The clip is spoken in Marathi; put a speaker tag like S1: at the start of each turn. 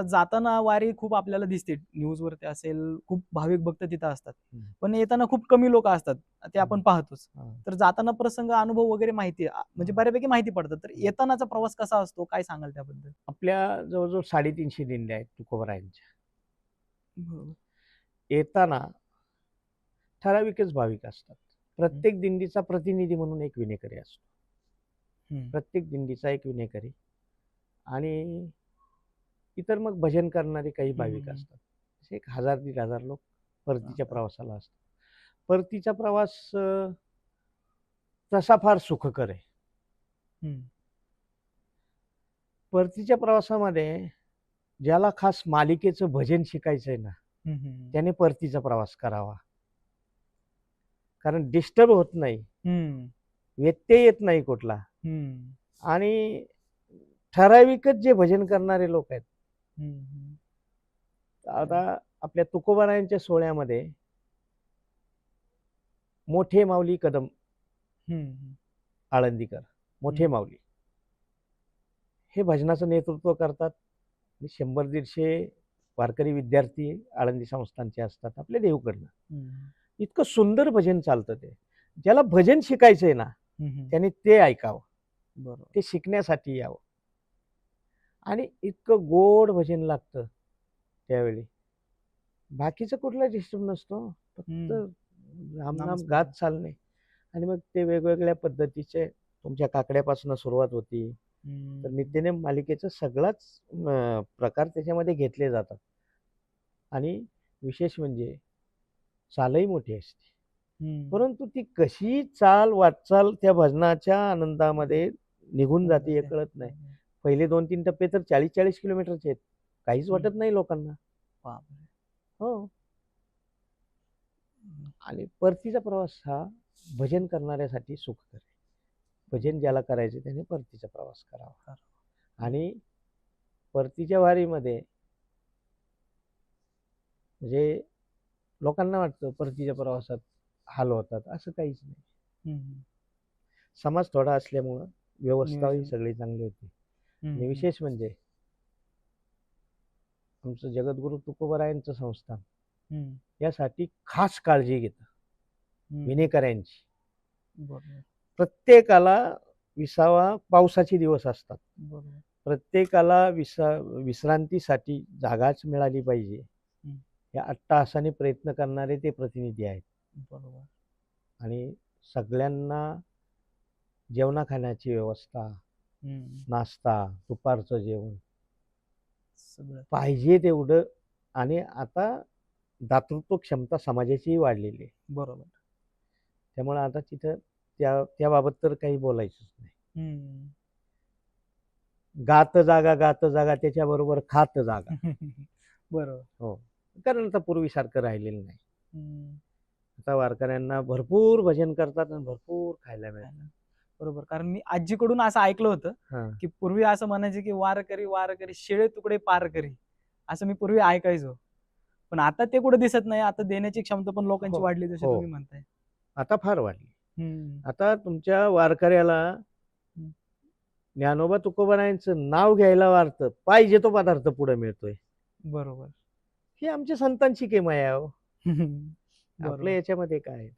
S1: जाताना वारी खूप आपल्याला दिसते न्यूजवरती असेल, खूप भाविक भक्त तिथं असतात.
S2: हं.
S1: पण येताना खूप कमी लोक असतात. ते आपण पाहतोच.
S2: हां.
S1: तर जाताना प्रसंग, अनुभव वगैरे माहिती म्हणजे बऱ्यापैकी माहिती पडतात. तर येतानाचा प्रवास कसा असतो? काय सांगाल त्याबद्दल?
S2: आपल्या जवळ-जवळ 350 दिंड्या आहेत तुकोबरायांच्या.
S1: बरोबर.
S2: येताना ठराविकच भाविक असतात. प्रत्येक दिंडीचा प्रतिनिधी म्हणून एक विनेकरी असतो.
S1: हं.
S2: प्रत्येक दिंडीचा एक विनेकरी आणि इतर मग भजन करणारे काही भाविक असतात. असे 1000-1500 लोक परतीच्या प्रवासाला असतात. परतीचा प्रवास तसा फार सुखकर आहे.
S1: हं.
S2: परतीच्या प्रवासामध्ये ज्याला खास मालिकेचं भजन शिकायचंय ना,
S1: हं, हं.
S2: त्याने परतीचा प्रवास करावा. कारण डिस्टर्ब होत नाही,
S1: हं.
S2: व्यत्यय येत नाही कुठला
S1: हं.
S2: आणि ठराविकच जे भजन करणारे लोक आहेत.
S1: हं, हं.
S2: आता आपल्या तुकोबारायांच्या सोहळ्यामध्ये मोठे माऊली कदम
S1: हं, हं.
S2: आळंदीकर, मोठे माऊली हे भजनाचं नेतृत्व करतात. 100-150 वारकरी विद्यार्थी आळंदी संस्थानचे असतात आपल्या देवकडनं.
S1: हं.
S2: इतकं सुंदर भजन चालतं ते. ज्याला भजन शिकायचंय ना,
S1: हं, हं.
S2: त्याने ते ऐकावं.
S1: बरोबर.
S2: ते शिकण्यासाठी यावं. आणि इतकं गोड भजन लागतं त्यावेळी. बाकीचा कुठला डिस्टर्ब नसतो. फक्त
S1: हं.
S2: रामनाम गात
S1: नामस्मरण.
S2: चालणे आणि मग ते वेगवेगळ्या पद्धतीचे तुमच्या काकड्यापासून सुरुवात होती. तर
S1: हं.
S2: नित्यनेम मालिकेचा सगळाच प्रकार त्याच्यामध्ये घेतले जातात. आणि विशेष म्हणजे चालही मोठी असते.
S1: हं.
S2: परंतु ती कशी चाल वाटचाल त्या भजनाच्या आनंदामध्ये निघून जाते हे कळत नाही. पहिले 2-3 टप्पे तर 40-40 किलोमीटरचे आहेत. काहीच वाटत नाही लोकांना.
S1: बापरे!
S2: हो. आणि परतीचा प्रवास हा भजन करणाऱ्यासाठी सुखकर आहे. भजन ज्याला करायचे त्याने परतीचा प्रवास करावा. आणि परतीच्या वारीमध्ये म्हणजे लोकांना वाटतं परतीच्या प्रवासात हाल होतात, असं काहीच नाही.
S1: हं.
S2: समाज थोडा असल्यामुळं व्यवस्थाही
S1: नियोजन.
S2: सगळी चांगली होती.
S1: हं,
S2: आणि
S1: हं.
S2: विशेष म्हणजे आमचं जगद्गुरू तुकोबारायांचं संस्थान
S1: हं.
S2: यासाठी खास काळजी घेतं
S1: हं.
S2: विनेकऱ्यांची.
S1: बरोबर.
S2: प्रत्येकाला विसावा पावसाचे दिवस असतात.
S1: बरोबर.
S2: प्रत्येकाला विश्रांतीसाठी जागाच मिळाली पाहिजे.
S1: हं.
S2: या अट्टाहासाने प्रयत्न करणारे ते प्रतिनिधी आहेत.
S1: बरोबर.
S2: आणि सगळ्यांना जेवणा खाण्याची व्यवस्था,
S1: हं.
S2: नाश्ता, दुपारचं जेवण
S1: सगळं.
S2: पाहिजे तेवढं. आणि आता दातृत्व क्षमता समाजाचीही वाढलेली आहे.
S1: बरोबर.
S2: त्यामुळे आता तिथं त्याबाबत तर काही बोलायचंच नाही.
S1: हं.
S2: गात जागा त्याच्याबरोबर खात जागा.
S1: बरोबर.
S2: हो. कारण आता पूर्वीसारखं राहिलेलं नाही.
S1: हं.
S2: आता वारकऱ्यांना भरपूर भजन करतात आणि भरपूर खायला मिळतं.
S1: बरोबर. कारण मी आजीकडून असं ऐकलं होतं,
S2: हां.
S1: की पूर्वी असं म्हणायचे, की "वारकरी, वारकरी शिळे तुकडे पार करी." असं मी पूर्वी ऐकायचो. पण आता ते कुठे दिसत नाही. आता देण्याची क्षमता पण लोकांची
S2: हो,
S1: वाढली जसे
S2: हो.
S1: तुम्ही म्हणताय.
S2: आता फार वाढली.
S1: हं.
S2: आता तुमच्या वारकऱ्याला
S1: हं.
S2: ज्ञानोबा तुकोबारायांचं नाव घ्यायला वारतं, पाहिजे तो पदार्थ पुढे मिळतोय.
S1: बरोबर.
S2: ही आमच्या संतांची किमया आहे हो. आपल्या
S1: बरोबर.
S2: याच्यामध्ये काय आहे?